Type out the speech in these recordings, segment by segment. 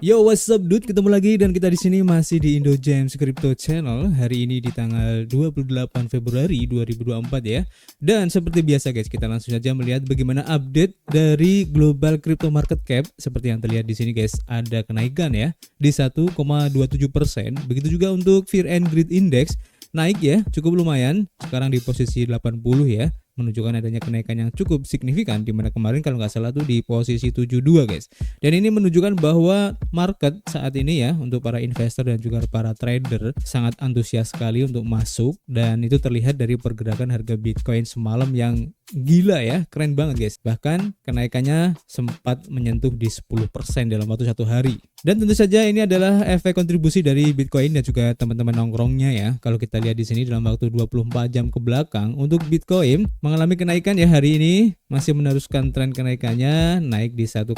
Yo, what's up dude? Ketemu lagi dan kita di sini masih di Indo James Crypto Channel. Hari ini di tanggal 28 Februari 2024 ya. Dan seperti biasa guys, kita langsung saja melihat bagaimana update dari global crypto market cap. Seperti yang terlihat di sini guys, ada kenaikan ya di 1,27%. Begitu juga untuk Fear and Greed Index naik ya, cukup lumayan. Sekarang di posisi 80 ya, menunjukkan adanya kenaikan yang cukup signifikan, di mana kemarin kalau nggak salah tuh di posisi 72 guys. Dan ini menunjukkan bahwa market saat ini ya, untuk para investor dan juga para trader sangat antusias sekali untuk masuk, dan itu terlihat dari pergerakan harga Bitcoin semalam yang gila ya, keren banget guys. Bahkan kenaikannya sempat menyentuh di 10% dalam waktu satu hari. Dan tentu saja ini adalah efek kontribusi dari Bitcoin dan juga teman-teman nongkrongnya ya. Kalau kita lihat di sini dalam waktu 24 jam ke belakang untuk Bitcoin mengalami kenaikan ya, hari ini masih meneruskan tren kenaikannya, naik di 1,6%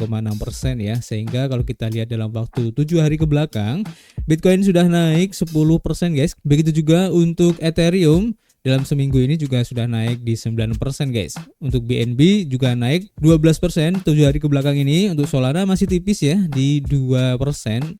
ya. Sehingga kalau kita lihat dalam waktu 7 hari ke belakang, Bitcoin sudah naik 10% guys. Begitu juga untuk Ethereum, dalam seminggu ini juga sudah naik di 9% guys. Untuk BNB juga naik 12% 7 hari ke belakang ini. Untuk Solana masih tipis ya di 2%.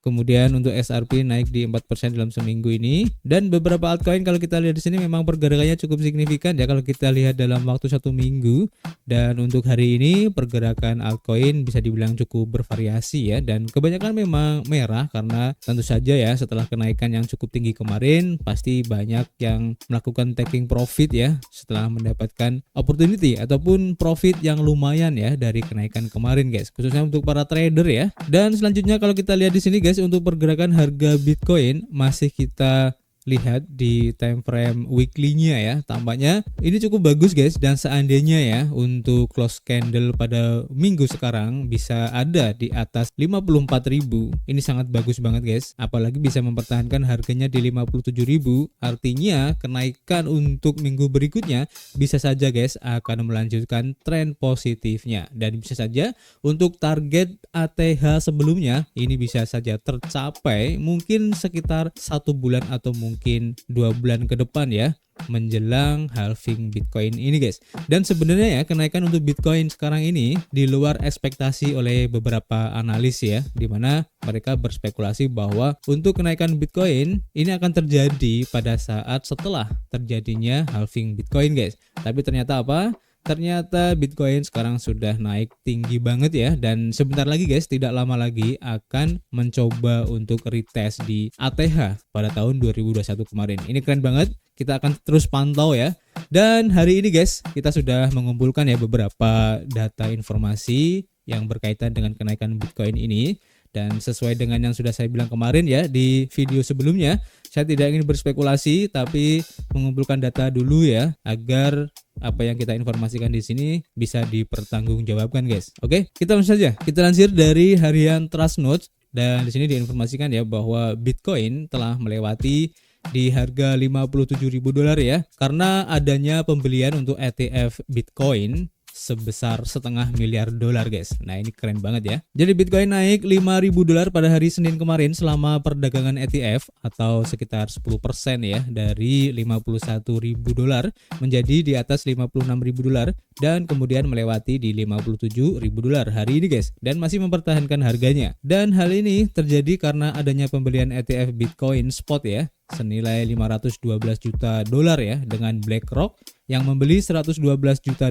Kemudian untuk SRP naik di 4% dalam seminggu ini. Dan beberapa altcoin kalau kita lihat di sini memang pergerakannya cukup signifikan ya kalau kita lihat dalam waktu satu minggu. Dan untuk hari ini pergerakan altcoin bisa dibilang cukup bervariasi ya, dan kebanyakan memang merah karena tentu saja ya setelah kenaikan yang cukup tinggi kemarin pasti banyak yang melakukan taking profit ya setelah mendapatkan opportunity ataupun profit yang lumayan ya dari kenaikan kemarin guys, khususnya untuk para trader ya. Dan selanjutnya kalau kita lihat di sini guys, untuk pergerakan harga Bitcoin masih kita lihat di time frame weekly-nya ya, tampaknya ini cukup bagus guys. Dan seandainya ya untuk close candle pada minggu sekarang bisa ada di atas 54.000, ini sangat bagus banget guys. Apalagi bisa mempertahankan harganya di 57.000, artinya kenaikan untuk minggu berikutnya bisa saja guys akan melanjutkan tren positifnya, dan bisa saja untuk target ATH sebelumnya ini bisa saja tercapai mungkin sekitar 1 bulan atau mungkin 2 bulan ke depan ya, menjelang halving Bitcoin ini guys. Dan sebenarnya ya kenaikan untuk Bitcoin sekarang ini di luar ekspektasi oleh beberapa analis ya, dimana mereka berspekulasi bahwa untuk kenaikan Bitcoin ini akan terjadi pada saat setelah terjadinya halving Bitcoin guys. Tapi ternyata apa? Ternyata Bitcoin sekarang sudah naik tinggi banget ya, dan sebentar lagi guys, tidak lama lagi akan mencoba untuk retest di ATH pada tahun 2021 kemarin. Ini keren banget, kita akan terus pantau ya. Dan hari ini guys, kita sudah mengumpulkan ya beberapa data informasi yang berkaitan dengan kenaikan Bitcoin ini. Dan sesuai dengan yang sudah saya bilang kemarin ya di video sebelumnya, saya tidak ingin berspekulasi tapi mengumpulkan data dulu ya, agar apa yang kita informasikan di sini bisa dipertanggungjawabkan guys. Oke, kita langsung saja. Kita lansir dari harian Trustnode, dan di sini diinformasikan ya bahwa Bitcoin telah melewati di harga $57.000 ya, karena adanya pembelian untuk ETF Bitcoin sebesar $500 miliar guys. Nah ini keren banget ya. Jadi Bitcoin naik $5.000 pada hari Senin kemarin selama perdagangan ETF, atau sekitar 10% ya, dari $51.000 menjadi di atas $56.000, dan kemudian melewati di $57.000 hari ini guys, dan masih mempertahankan harganya. Dan hal ini terjadi karena adanya pembelian ETF Bitcoin spot ya, senilai $512 juta ya, dengan BlackRock yang membeli $112 juta,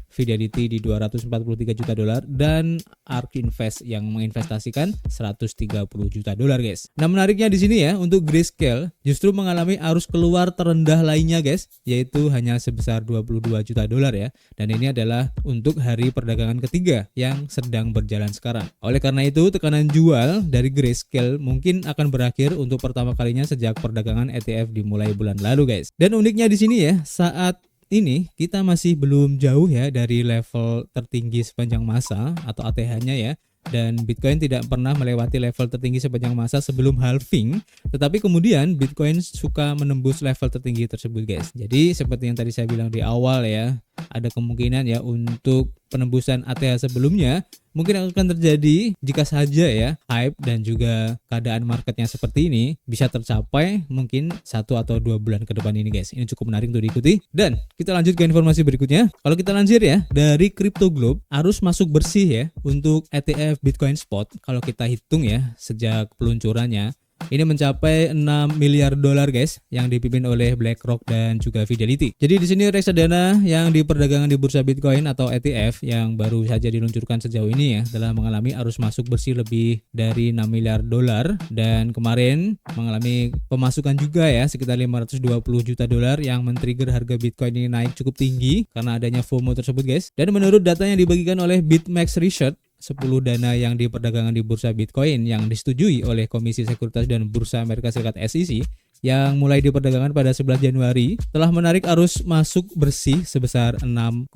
Fidelity di $243 juta, dan ARK Invest yang menginvestasikan $130 juta guys. Nah menariknya di sini ya, untuk Grayscale justru mengalami arus keluar terendah lainnya guys, yaitu hanya sebesar $22 juta ya. Dan ini adalah untuk hari perdagangan ketiga yang sedang berjalan sekarang. Oleh karena itu tekanan jual dari Grayscale mungkin akan berakhir untuk pertama kalinya sejak perdagangan ETF dimulai bulan lalu guys. Dan uniknya di sini ya, saat ini kita masih belum jauh ya dari level tertinggi sepanjang masa atau ATH-nya ya. Dan Bitcoin tidak pernah melewati level tertinggi sepanjang masa sebelum halving, tetapi kemudian Bitcoin suka menembus level tertinggi tersebut guys. Jadi seperti yang tadi saya bilang di awal ya, ada kemungkinan ya untuk penembusan ATH sebelumnya mungkin akan terjadi jika saja ya hype dan juga keadaan marketnya seperti ini bisa tercapai mungkin 1 atau 2 bulan ke depan ini guys. Ini cukup menarik untuk diikuti. Dan kita lanjut ke informasi berikutnya. Kalau kita lansir ya dari Crypto Globe, arus masuk bersih ya untuk ETF Bitcoin Spot kalau kita hitung ya sejak peluncurannya ini mencapai 6 miliar dolar guys yang dipimpin oleh BlackRock dan juga Fidelity. Jadi di sini reksadana yang diperdagangkan di bursa Bitcoin atau ETF yang baru saja diluncurkan sejauh ini ya telah mengalami arus masuk bersih lebih dari 6 miliar dolar dan kemarin mengalami pemasukan juga ya sekitar 520 juta dolar yang men-trigger harga Bitcoin ini naik cukup tinggi karena adanya FOMO tersebut guys. Dan menurut data yang dibagikan oleh BitMEX Research, 10 dana yang diperdagangkan di bursa Bitcoin yang disetujui oleh Komisi Sekuritas dan Bursa Amerika Serikat SEC yang mulai diperdagangkan pada 11 Januari telah menarik arus masuk bersih sebesar 6,03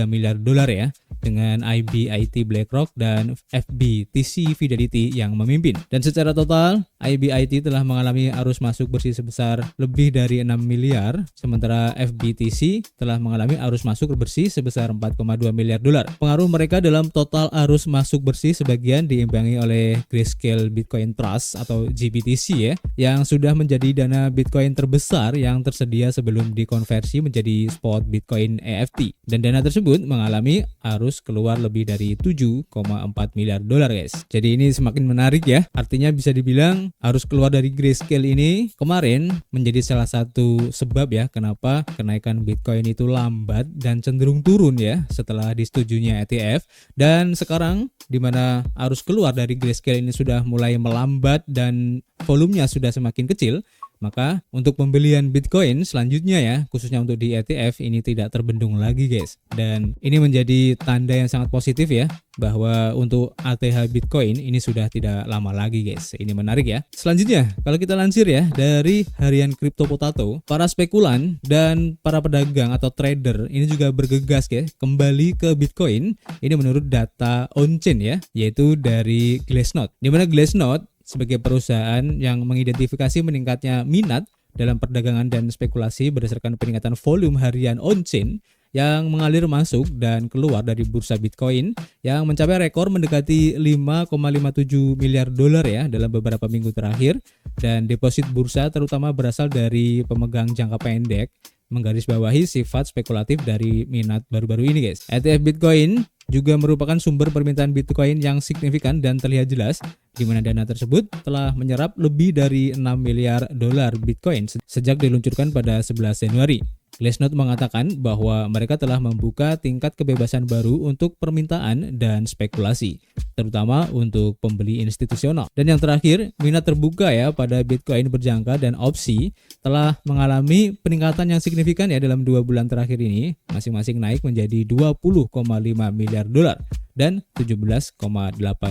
miliar dolar ya dengan IBIT BlackRock dan FBTC Fidelity yang memimpin. Dan secara total IBIT telah mengalami arus masuk bersih sebesar lebih dari 6 miliar sementara FBTC telah mengalami arus masuk bersih sebesar 4,2 miliar dolar. Pengaruh mereka dalam total arus masuk bersih sebagian diimbangi oleh Grayscale Bitcoin Trust atau GBTC ya yang sudah menjadi dana Bitcoin terbesar yang tersedia sebelum dikonversi menjadi spot Bitcoin EFT. Dan dana tersebut mengalami arus keluar lebih dari 7,4 miliar dolar guys. Jadi ini semakin menarik ya. Artinya bisa dibilang arus keluar dari Grayscale ini kemarin menjadi salah satu sebab ya kenapa kenaikan Bitcoin itu lambat dan cenderung turun ya setelah disetujuinya ETF. Dan sekarang di mana arus keluar dari Grayscale ini sudah mulai melambat dan volumenya sudah semakin kecil, maka untuk pembelian Bitcoin selanjutnya ya, khususnya untuk di ETF ini tidak terbendung lagi guys. Dan ini menjadi tanda yang sangat positif ya, bahwa untuk ATH Bitcoin ini sudah tidak lama lagi guys. Ini menarik ya. Selanjutnya, kalau kita lansir ya dari harian Crypto Potato, para spekulan dan para pedagang atau trader ini juga bergegas ya kembali ke Bitcoin. Ini menurut data on-chain ya, yaitu dari Glassnode. Di mana Glassnode sebagai perusahaan yang mengidentifikasi meningkatnya minat dalam perdagangan dan spekulasi berdasarkan peningkatan volume harian on-chain yang mengalir masuk dan keluar dari bursa Bitcoin yang mencapai rekor mendekati 5,57 miliar dolar ya dalam beberapa minggu terakhir. Dan deposit bursa terutama berasal dari pemegang jangka pendek menggarisbawahi sifat spekulatif dari minat baru-baru ini guys. ETF Bitcoin juga merupakan sumber permintaan Bitcoin yang signifikan dan terlihat jelas di mana dana tersebut telah menyerap lebih dari 6 miliar dolar Bitcoin sejak diluncurkan pada 11 Januari. Glassnode mengatakan bahwa mereka telah membuka tingkat kebebasan baru untuk permintaan dan spekulasi, terutama untuk pembeli institusional. Dan yang terakhir, minat terbuka ya pada Bitcoin berjangka dan opsi telah mengalami peningkatan yang signifikan ya dalam 2 bulan terakhir ini, masing-masing naik menjadi 20,5 miliar dolar dan 17,8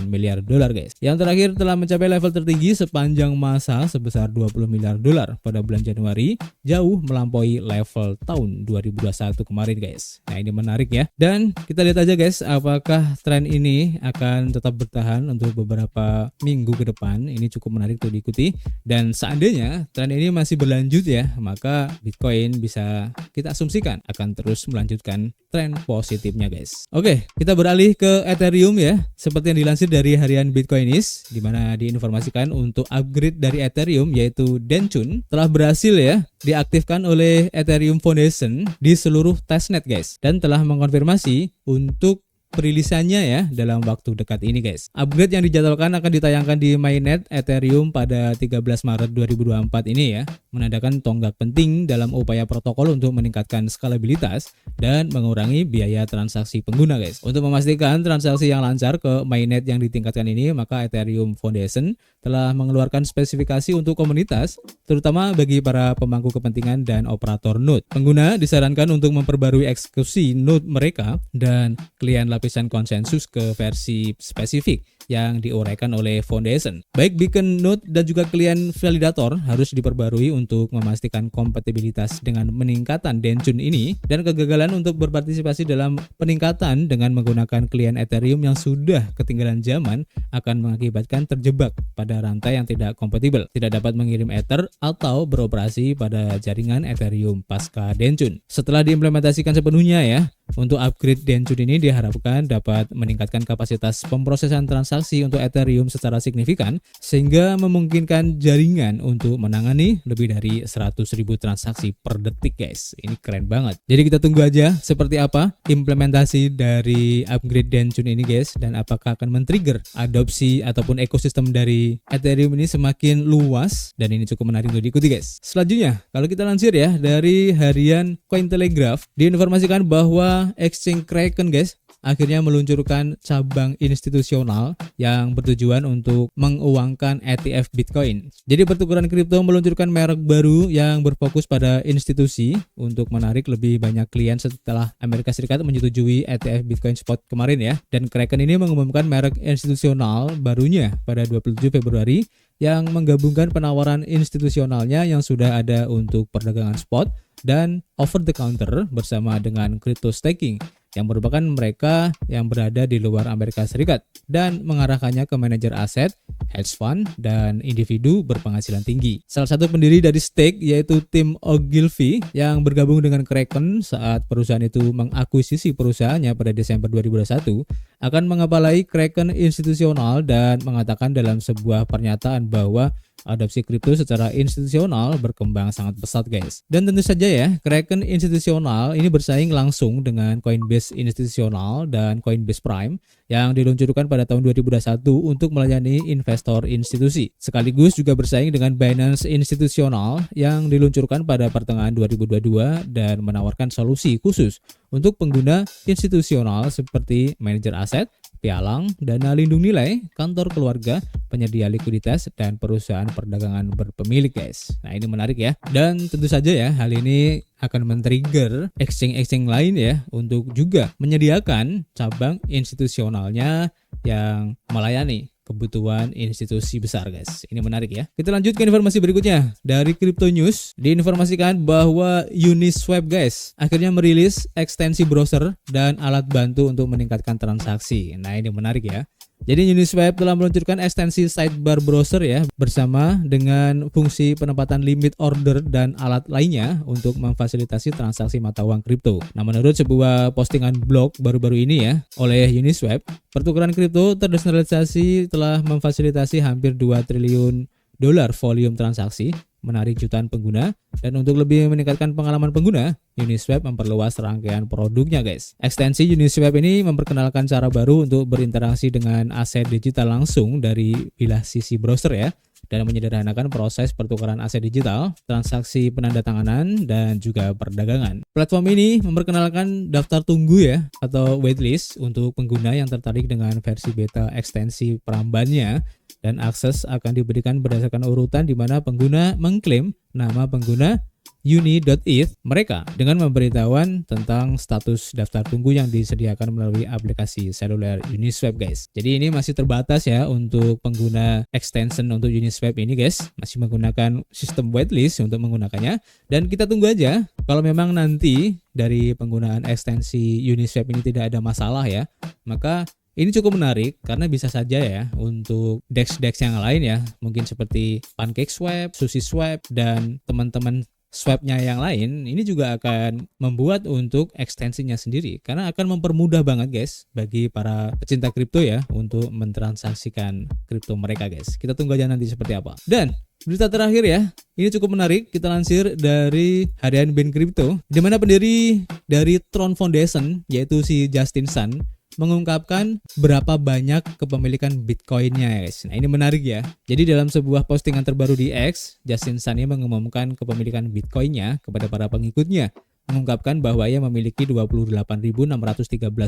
miliar dolar guys. Yang terakhir telah mencapai level tertinggi sepanjang masa sebesar 20 miliar dolar pada bulan Januari, jauh melampaui level tahun 2021 kemarin guys. Nah ini menarik ya. Dan kita lihat aja guys apakah tren ini akan tetap bertahan untuk beberapa minggu ke depan. Ini cukup menarik untuk diikuti. Dan seandainya tren ini masih berlanjut ya, maka Bitcoin bisa kita asumsikan akan terus melanjutkan tren positifnya guys. Oke, kita beralih ke Ethereum ya. Seperti yang dilansir dari harian Bitcoinis, di mana diinformasikan untuk upgrade dari Ethereum yaitu Denchun telah berhasil ya diaktifkan oleh Ethereum Foundation di seluruh testnet guys, dan telah mengkonfirmasi untuk perilisannya ya dalam waktu dekat ini guys. Upgrade yang dijadwalkan akan ditayangkan di mainnet Ethereum pada 13 Maret 2024 ini ya, menandakan tonggak penting dalam upaya protokol untuk meningkatkan skalabilitas dan mengurangi biaya transaksi pengguna guys. Untuk memastikan transaksi yang lancar ke mainnet yang ditingkatkan ini, maka Ethereum Foundation telah mengeluarkan spesifikasi untuk komunitas, terutama bagi para pemangku kepentingan dan operator node. Pengguna disarankan untuk memperbarui eksekusi node mereka dan klien lapisan konsensus ke versi spesifik yang diuraikan oleh Foundation. Baik beacon node dan juga klien validator harus diperbarui untuk memastikan kompatibilitas dengan peningkatan Denchun ini, dan kegagalan untuk berpartisipasi dalam peningkatan dengan menggunakan klien Ethereum yang sudah ketinggalan zaman akan mengakibatkan terjebak pada rantai yang tidak kompatibel, tidak dapat mengirim Ether atau beroperasi pada jaringan Ethereum pasca Denchun. Setelah diimplementasikan sepenuhnya ya, Untuk upgrade Denjun ini diharapkan dapat meningkatkan kapasitas pemrosesan transaksi untuk Ethereum secara signifikan sehingga memungkinkan jaringan untuk menangani lebih dari 100.000 transaksi per detik guys. Ini keren banget. Jadi kita tunggu aja seperti apa implementasi dari upgrade Denjun ini guys, dan apakah akan men-trigger adopsi ataupun ekosistem dari Ethereum ini semakin luas, dan ini cukup menarik untuk diikuti guys. Selanjutnya kalau kita lansir ya dari harian Cointelegraph, diinformasikan bahwa exchange Kraken guys akhirnya meluncurkan cabang institusional yang bertujuan untuk menguangkan ETF Bitcoin. Jadi pertukaran kripto meluncurkan merek baru yang berfokus pada institusi untuk menarik lebih banyak klien setelah Amerika Serikat menyetujui ETF Bitcoin Spot kemarin ya. Dan Kraken ini mengumumkan merek institusional barunya pada 27 Februari yang menggabungkan penawaran institusionalnya yang sudah ada untuk perdagangan spot dan over the counter bersama dengan crypto staking yang merupakan mereka yang berada di luar Amerika Serikat dan mengarahkannya ke manajer aset, hedge fund, dan individu berpenghasilan tinggi. Salah satu pendiri dari Stake yaitu Tim Ogilvy yang bergabung dengan Kraken saat perusahaan itu mengakuisisi perusahaannya pada Desember 2021 akan mengepalai Kraken institusional dan mengatakan dalam sebuah pernyataan bahwa adopsi kripto secara institusional berkembang sangat pesat guys. Dan tentu saja ya, Kraken institusional ini bersaing langsung dengan Coinbase institusional dan Coinbase Prime yang diluncurkan pada tahun 2021 untuk melayani investor institusi. Sekaligus juga bersaing dengan Binance institusional yang diluncurkan pada pertengahan 2022 dan menawarkan solusi khusus untuk pengguna institusional seperti manajer aset, pialang, dana lindung nilai, kantor keluarga, penyedia likuiditas, dan perusahaan perdagangan berpemilik guys. Nah ini menarik ya. Dan tentu saja ya hal ini akan men-trigger exchange-exchange lain ya untuk juga menyediakan cabang institusionalnya yang melayani kebutuhan institusi besar guys. Ini menarik ya. Kita lanjut ke informasi berikutnya. Dari Crypto News diinformasikan bahwa Uniswap guys akhirnya merilis ekstensi browser dan alat bantu untuk meningkatkan transaksi. Nah ini menarik ya. Jadi Uniswap telah meluncurkan ekstensi sidebar browser ya bersama dengan fungsi penempatan limit order dan alat lainnya untuk memfasilitasi transaksi mata uang kripto. Nah menurut sebuah postingan blog baru-baru ini ya oleh Uniswap, pertukaran kripto terdesentralisasi telah memfasilitasi hampir 2 triliun dolar volume transaksi, menarik jutaan pengguna, dan untuk lebih meningkatkan pengalaman pengguna, Uniswap memperluas rangkaian produknya guys. Ekstensi Uniswap ini memperkenalkan cara baru untuk berinteraksi dengan aset digital langsung dari bilah sisi browser ya, dan menyederhanakan proses pertukaran aset digital, transaksi penandatanganan, dan juga perdagangan. Platform ini memperkenalkan daftar tunggu ya atau waitlist untuk pengguna yang tertarik dengan versi beta ekstensi perambannya, dan akses akan diberikan berdasarkan urutan di mana pengguna mengklaim nama pengguna uni.eth mereka dengan memberitahuan tentang status daftar tunggu yang disediakan melalui aplikasi seluler Uniswap guys. Jadi ini masih terbatas ya untuk pengguna extension untuk Uniswap ini guys, masih menggunakan sistem waitlist untuk menggunakannya, dan kita tunggu aja kalau memang nanti dari penggunaan ekstensi Uniswap ini tidak ada masalah ya, maka ini cukup menarik karena bisa saja ya untuk DEX yang lain ya, mungkin seperti PancakeSwap, SushiSwap, dan teman-teman swapnya yang lain ini juga akan membuat untuk ekstensinya sendiri karena akan mempermudah banget guys bagi para pecinta kripto ya untuk mentransaksikan kripto mereka guys. Kita tunggu aja nanti seperti apa. Dan berita terakhir ya, ini cukup menarik, kita lansir dari harian Bain Crypto di mana pendiri dari Tron Foundation yaitu si Justin Sun mengungkapkan berapa banyak kepemilikan Bitcoinnya guys. Nah ini menarik ya. Jadi dalam sebuah postingan terbaru di X, Justin Sun mengumumkan kepemilikan Bitcoinnya kepada para pengikutnya, mengungkapkan bahwa ia memiliki 28.613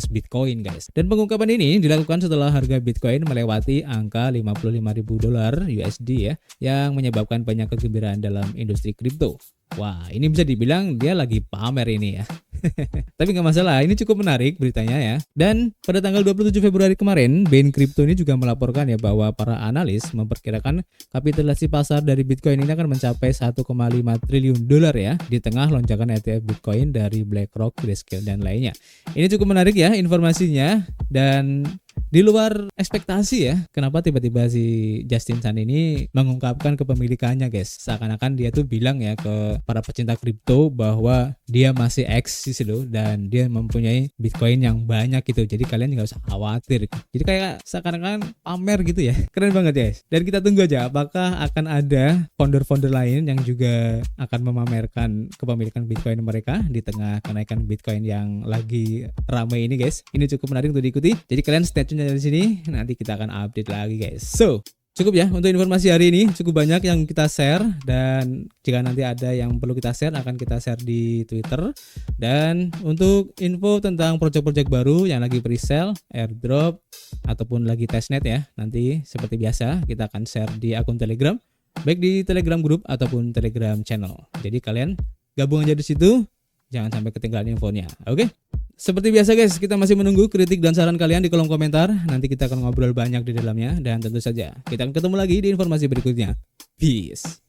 Bitcoin guys. Dan pengungkapan ini dilakukan setelah harga Bitcoin melewati angka 55.000 dolar USD ya, yang menyebabkan banyak kegembiraan dalam industri kripto. Wah, ini bisa dibilang dia lagi pamer ini ya. Tapi nggak masalah, ini cukup menarik beritanya ya. Dan pada tanggal 27 Februari kemarin, Bain Crypto ini juga melaporkan ya bahwa para analis memperkirakan kapitalisasi pasar dari Bitcoin ini akan mencapai 1,5 triliun dolar ya di tengah lonjakan ETF Bitcoin dari BlackRock, Grayscale, dan lainnya. Ini cukup menarik ya informasinya, dan Di luar ekspektasi ya, kenapa tiba-tiba si Justin Sun ini mengungkapkan kepemilikannya guys. Seakan-akan dia tuh bilang ya ke para pecinta kripto bahwa dia masih eksis loh dan dia mempunyai Bitcoin yang banyak gitu. Jadi kalian nggak usah khawatir. Jadi kayak seakan-akan pamer gitu ya. Keren banget guys. Dan kita tunggu aja apakah akan ada founder-founder lain yang juga akan memamerkan kepemilikan Bitcoin mereka di tengah kenaikan Bitcoin yang lagi ramai ini guys. Ini cukup menarik untuk diikuti. Jadi kalian stay tune dari sini, nanti kita akan update lagi guys. So, cukup ya untuk informasi hari ini, cukup banyak yang kita share, dan jika nanti ada yang perlu kita share akan kita share di Twitter. Dan untuk info tentang project-project baru yang lagi pre-sale, airdrop ataupun lagi testnet ya, nanti seperti biasa kita akan share di akun Telegram, baik di Telegram group ataupun Telegram channel. Jadi kalian gabung aja di situ, jangan sampai ketinggalan infonya. Oke? Seperti biasa guys, kita masih menunggu kritik dan saran kalian di kolom komentar. Nanti kita akan ngobrol banyak di dalamnya. Dan tentu saja kita akan ketemu lagi di informasi berikutnya. Peace.